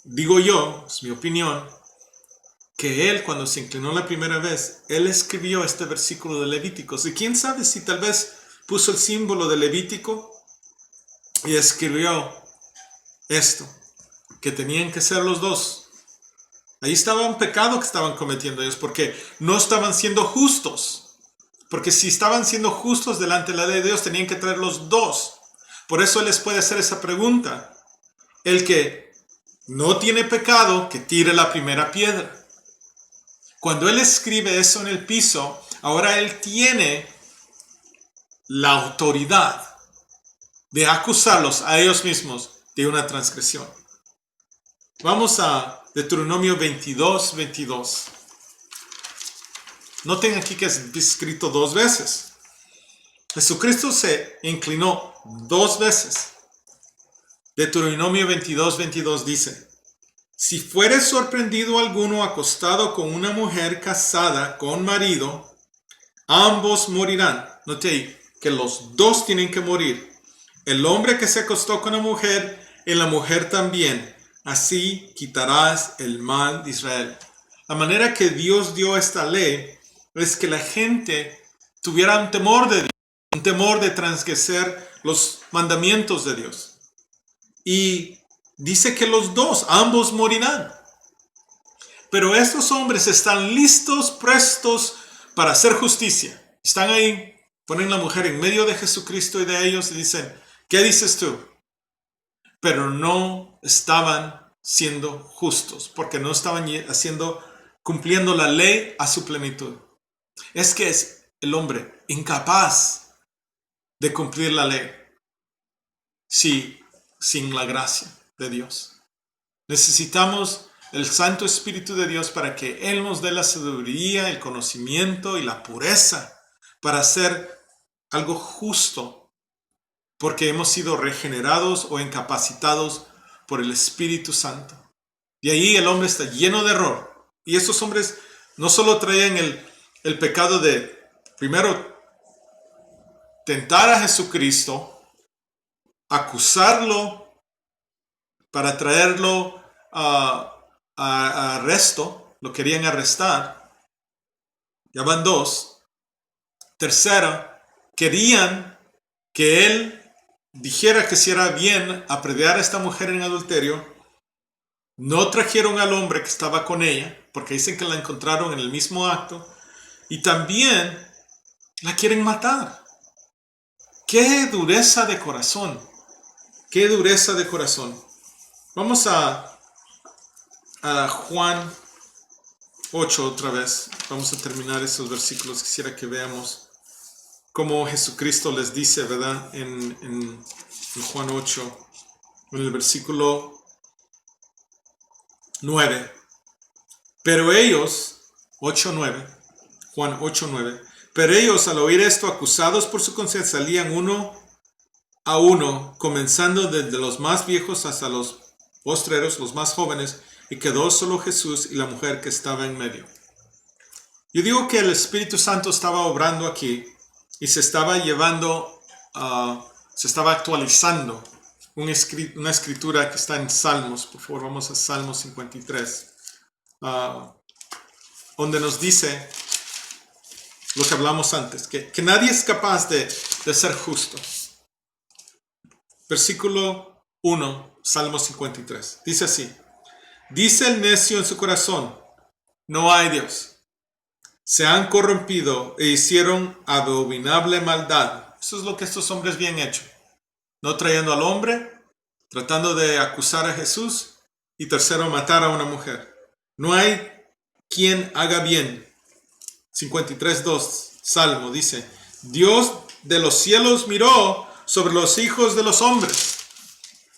digo yo, es mi opinión, que Él cuando se inclinó la primera vez, Él escribió este versículo de Levíticos. Y quién sabe si tal vez puso el símbolo de Levítico y escribió esto, que tenían que ser los dos. Ahí estaba un pecado que estaban cometiendo ellos, porque no estaban siendo justos. Porque si estaban siendo justos delante de la ley de Dios, tenían que traer los dos. Por eso Él les puede hacer esa pregunta. El que no tiene pecado, que tire la primera piedra. Cuando Él escribe eso en el piso, ahora Él tiene la autoridad de acusarlos a ellos mismos de una transgresión. Vamos a Deuteronomio 22:22. Noten aquí que es escrito 2 veces. Jesucristo se inclinó 2 veces. Deuteronomio 22:22 dice, si fuere sorprendido alguno acostado con una mujer casada con marido, ambos morirán. Note ahí que los dos tienen que morir. El hombre que se acostó con la mujer y la mujer también. Así quitarás el mal de Israel. La manera que Dios dio esta ley es que la gente tuviera un temor de Dios, un temor de transgredir los mandamientos de Dios. Y dice que los dos, ambos morirán. Pero estos hombres están listos, prestos para hacer justicia. Están ahí, ponen la mujer en medio de Jesucristo y de ellos y dicen, ¿qué dices tú? Pero no estaban siendo justos, porque no estaban cumpliendo la ley a su plenitud. Es que es el hombre incapaz de cumplir la ley sin la gracia de Dios. Necesitamos el Santo Espíritu de Dios para que Él nos dé la sabiduría, el conocimiento y la pureza para hacer algo justo, porque hemos sido regenerados o incapacitados por el Espíritu Santo. Y ahí el hombre está lleno de error. Y estos hombres no solo traían el pecado de, primero, tentar a Jesucristo, acusarlo para traerlo a arresto, lo querían arrestar. Ya van 2. Tercero, querían que él dijera que si era bien apedrear a esta mujer en adulterio. No trajeron al hombre que estaba con ella, porque dicen que la encontraron en el mismo acto, y también la quieren matar. ¡Qué dureza de corazón! ¡Qué dureza de corazón! Vamos a Juan 8 otra vez. Vamos a terminar esos versículos. Quisiera que veamos cómo Jesucristo les dice, ¿verdad? En Juan 8, en el versículo 9. Pero ellos, 8:9, Juan 8:9, pero ellos al oír esto, acusados por su conciencia, salían uno a uno, comenzando desde los más viejos hasta los postreros, los más jóvenes, y quedó solo Jesús y la mujer que estaba en medio. Yo digo que el Espíritu Santo estaba obrando aquí y se estaba llevando, se estaba actualizando una escritura que está en Salmos. Por favor, vamos a Salmos 53, donde nos dice lo que hablamos antes, que nadie es capaz de ser justo. Versículo 1, Salmo 53. Dice así: dice el necio en su corazón, no hay Dios. Se han corrompido e hicieron abominable maldad. Eso es lo que estos hombres habían hecho. No trayendo al hombre, tratando de acusar a Jesús, y tercero, matar a una mujer. No hay quien haga bien. 53:2, Salmo dice: Dios de los cielos miró sobre los hijos de los hombres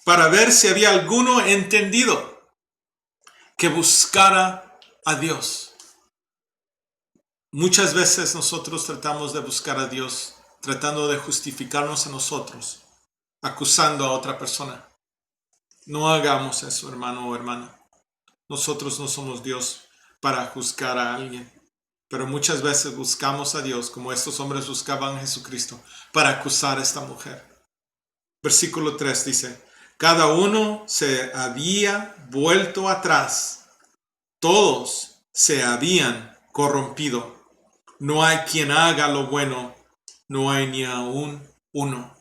para ver si había alguno entendido que buscara a Dios. Muchas veces nosotros tratamos de buscar a Dios tratando de justificarnos a nosotros, acusando a otra persona. No hagamos eso, hermano o hermana. Nosotros no somos Dios para juzgar a alguien. Pero muchas veces buscamos a Dios, como estos hombres buscaban a Jesucristo, para acusar a esta mujer. Versículo 3 dice: cada uno se había vuelto atrás, todos se habían corrompido. No hay quien haga lo bueno, no hay ni aún uno.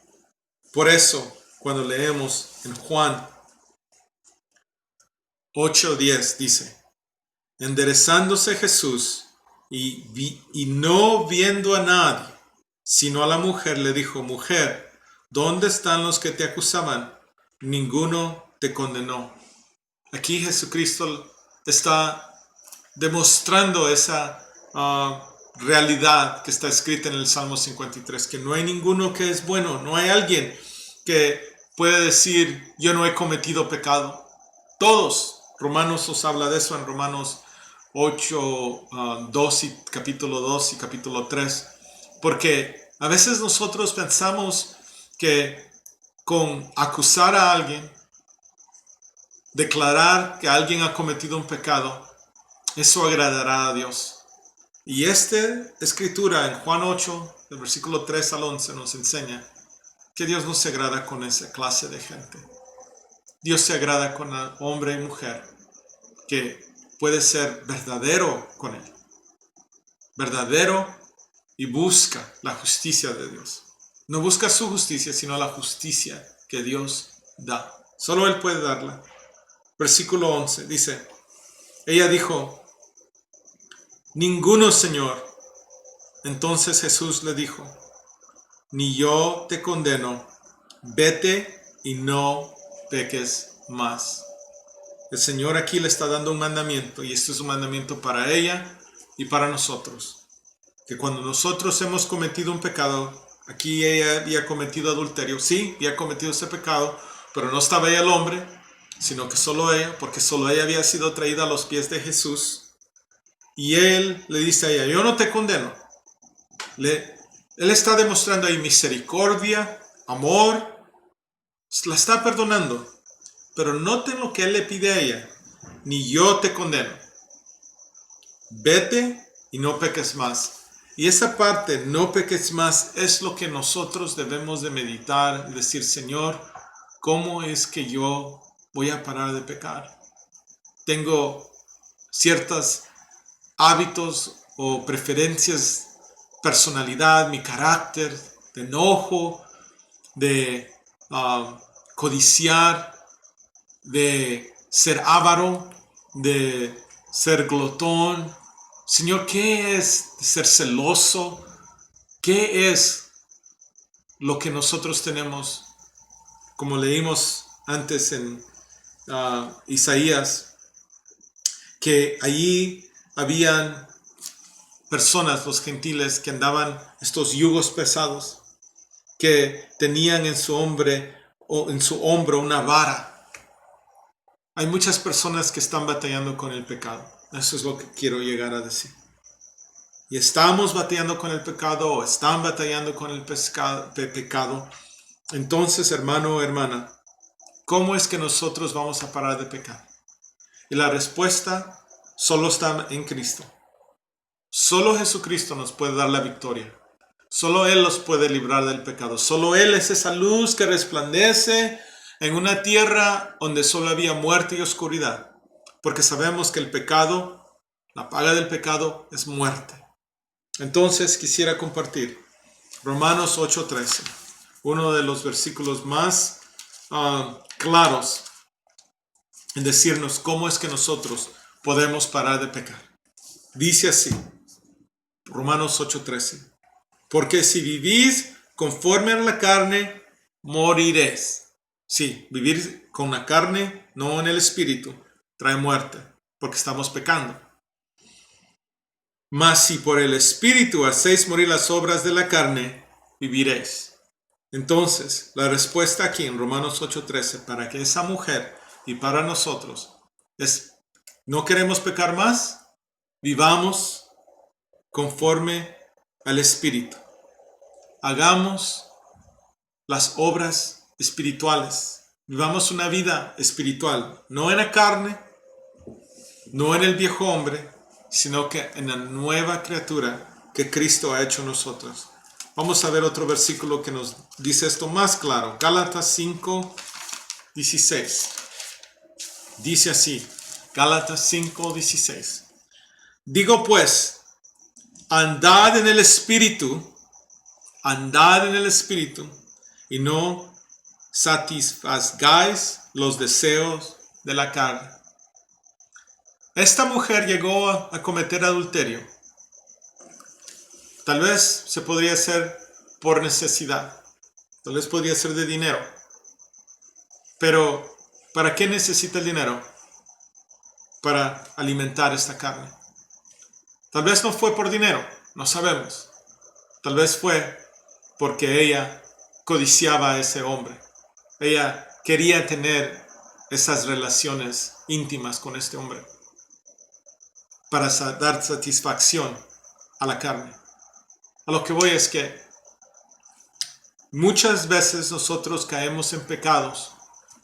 Por eso, cuando leemos en Juan 8:10 dice: enderezándose Jesús y no viendo a nadie, sino a la mujer, le dijo: mujer, ¿dónde están los que te acusaban? Ninguno te condenó. Aquí Jesucristo está demostrando esa realidad que está escrita en el Salmo 53, que no hay ninguno que es bueno, no hay alguien que puede decir: yo no he cometido pecado. Todos. Romanos nos habla de eso en Romanos 8, 2 y capítulo 2 y capítulo 3. Porque a veces nosotros pensamos que con acusar a alguien, declarar que alguien ha cometido un pecado, eso agradará a Dios. Y esta escritura en Juan 8, del versículo 3 al 11, nos enseña que Dios no se agrada con esa clase de gente. Dios se agrada con hombre y mujer que puede ser verdadero con Él. Verdadero y busca la justicia de Dios. No busca su justicia, sino la justicia que Dios da. Solo Él puede darla. Versículo 11 dice: ella dijo: ninguno, Señor. Entonces Jesús le dijo: ni yo te condeno, vete y no peques más. El Señor aquí le está dando un mandamiento, y este es un mandamiento para ella y para nosotros. Que cuando nosotros hemos cometido un pecado, aquí ella había cometido adulterio, sí, había cometido ese pecado, pero no estaba ella el hombre, sino que solo ella, porque solo ella había sido traída a los pies de Jesús. Y Él le dice a ella: yo no te condeno. Él está demostrando ahí misericordia, amor, la está perdonando. Pero noten lo que Él le pide a ella: ni yo te condeno. Vete y no peques más. Y esa parte, no peques más, es lo que nosotros debemos de meditar y decir: Señor, ¿cómo es que yo voy a parar de pecar? Tengo ciertos hábitos o preferencias personalidad, mi carácter, de enojo, de codiciar, de ser avaro, de ser glotón. Señor, ¿qué es ser celoso? ¿Qué es lo que nosotros tenemos? Como leímos antes en Isaías, que allí habían personas, los gentiles, que andaban estos yugos pesados, que tenían en su hombro una vara. Hay muchas personas que están batallando con el pecado. Eso es lo que quiero llegar a decir. Y estamos batallando con el pecado, o están batallando con el pecado. Entonces, hermano o hermana, ¿cómo es que nosotros vamos a parar de pecar? Y la respuesta solo está en Cristo. Solo Jesucristo nos puede dar la victoria. Solo Él los puede librar del pecado. Solo Él es esa luz que resplandece en una tierra donde solo había muerte y oscuridad. Porque sabemos que el pecado, la paga del pecado, es muerte. Entonces quisiera compartir Romanos 8:13, uno de los versículos más claros en decirnos cómo es que nosotros podemos parar de pecar. Dice así, Romanos 8:13, porque si vivís conforme a la carne, moriréis. Sí, vivir con la carne, no en el espíritu, trae muerte, porque estamos pecando. Mas si por el espíritu hacéis morir las obras de la carne, viviréis. Entonces, la respuesta aquí en Romanos 8:13 para que esa mujer y para nosotros es, ¿no queremos pecar más? Vivamos conforme al Espíritu. Hagamos las obras espirituales. Vivamos una vida espiritual, no en la carne, no en el viejo hombre, sino que en la nueva criatura que Cristo ha hecho en nosotros. Vamos a ver otro versículo que nos dice esto más claro. Gálatas 5:16. Dice así, Gálatas 5:16. Digo pues, andad en el Espíritu, y no satisfagáis los deseos de la carne. Esta mujer llegó a cometer adulterio. Tal vez se podría hacer por necesidad. Tal vez podría ser de dinero. Pero, ¿para qué necesita el dinero? Para alimentar esta carne. Tal vez no fue por dinero, no sabemos. Tal vez fue porque ella codiciaba a ese hombre. Ella quería tener esas relaciones íntimas con este hombre para dar satisfacción a la carne. A lo que voy es que muchas veces nosotros caemos en pecados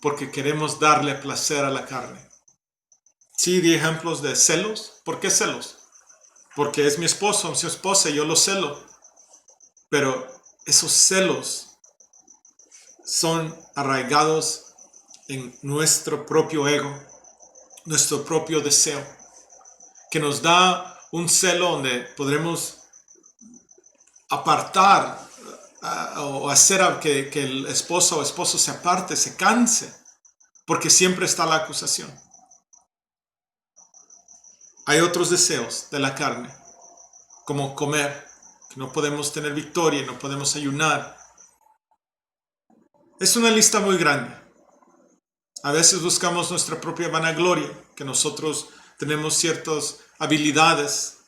porque queremos darle placer a la carne. Sí, di ejemplos de celos. ¿Por qué celos? Porque es mi esposo, mi esposa, y yo lo celo. Pero esos celos son arraigados en nuestro propio ego, nuestro propio deseo, que nos da un celo donde podremos apartar o hacer que el esposo o esposo se aparte, se canse, porque siempre está la acusación. Hay otros deseos de la carne, como comer, que no podemos tener victoria, no podemos ayunar. Es una lista muy grande. A veces buscamos nuestra propia vanagloria, que nosotros tenemos ciertas habilidades,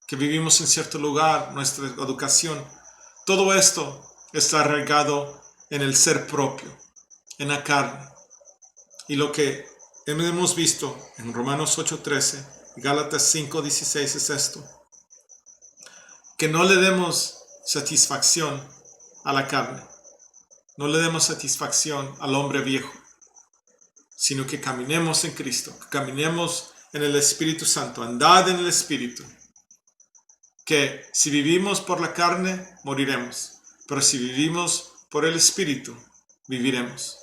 que vivimos en cierto lugar, nuestra educación. Todo esto está arraigado en el ser propio, en la carne. Y lo que hemos visto en Romanos 8:13 y Gálatas 5:16 es esto: que no le demos satisfacción a la carne, no le demos satisfacción al hombre viejo, sino que caminemos en Cristo, que caminemos en el Espíritu Santo, andad en el Espíritu. Que si vivimos por la carne, moriremos, pero si vivimos por el Espíritu, viviremos.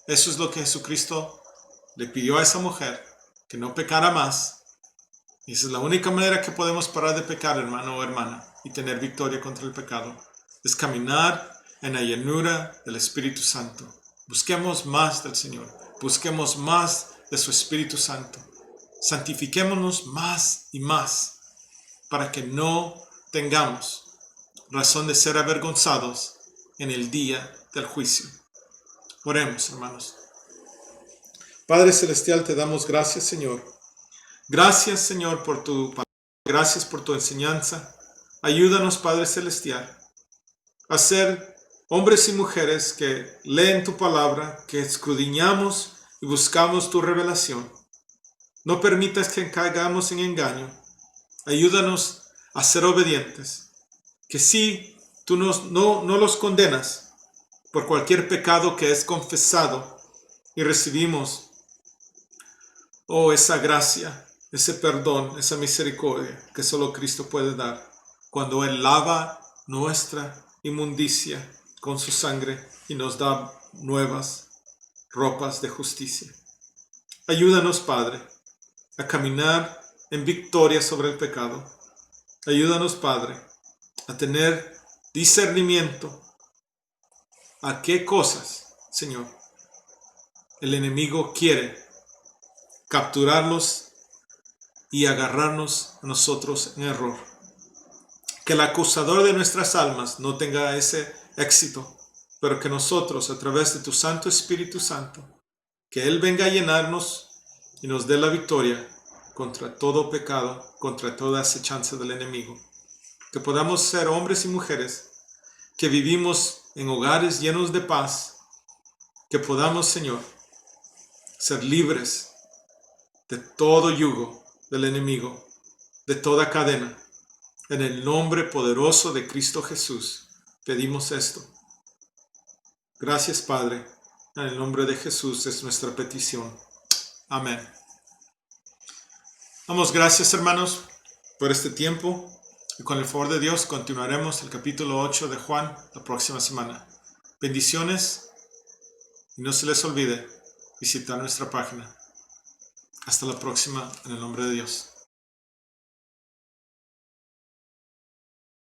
Eso es lo que Jesucristo le pidió a esa mujer, que no pecara más. Y esa es la única manera que podemos parar de pecar, hermano o hermana. y tener victoria contra el pecado. Es caminar en la llanura del Espíritu Santo. Busquemos más del Señor. Busquemos más de su Espíritu Santo. Santifiquémonos más y más para que no tengamos razón de ser avergonzados en el día del juicio. Oremos, hermanos. Padre Celestial, te damos gracias, Señor. Gracias, Señor, por tu palabra. Gracias por tu enseñanza. Ayúdanos, Padre Celestial, a ser hombres y mujeres que leen tu palabra, que escudriñamos y buscamos tu revelación. No permitas que caigamos en engaño. Ayúdanos a ser obedientes. Que sí, tú no los condenas por cualquier pecado que es confesado y recibimos esa gracia, ese perdón, esa misericordia que solo Cristo puede dar cuando Él lava nuestra inmundicia con su sangre y nos da nuevas ropas de justicia. Ayúdanos, Padre, a caminar en victoria sobre el pecado. Ayúdanos, Padre, a tener discernimiento a qué cosas, Señor, el enemigo quiere capturarlos y agarrarnos a nosotros en error. Que el acusador de nuestras almas no tenga ese éxito, pero que nosotros, a través de tu Santo Espíritu Santo, que Él venga a llenarnos y nos dé la victoria contra todo pecado, contra toda acechanza del enemigo. Que podamos ser hombres y mujeres que vivimos en hogares llenos de paz. Que podamos, Señor, ser libres de todo yugo del enemigo, de toda cadena. En el nombre poderoso de Cristo Jesús pedimos esto. Gracias, Padre. En el nombre de Jesús es nuestra petición. Amén. Damos gracias, hermanos, por este tiempo. Y con el favor de Dios continuaremos el capítulo 8 de Juan la próxima semana. Bendiciones y no se les olvide visitar nuestra página. Hasta la próxima, en el nombre de Dios.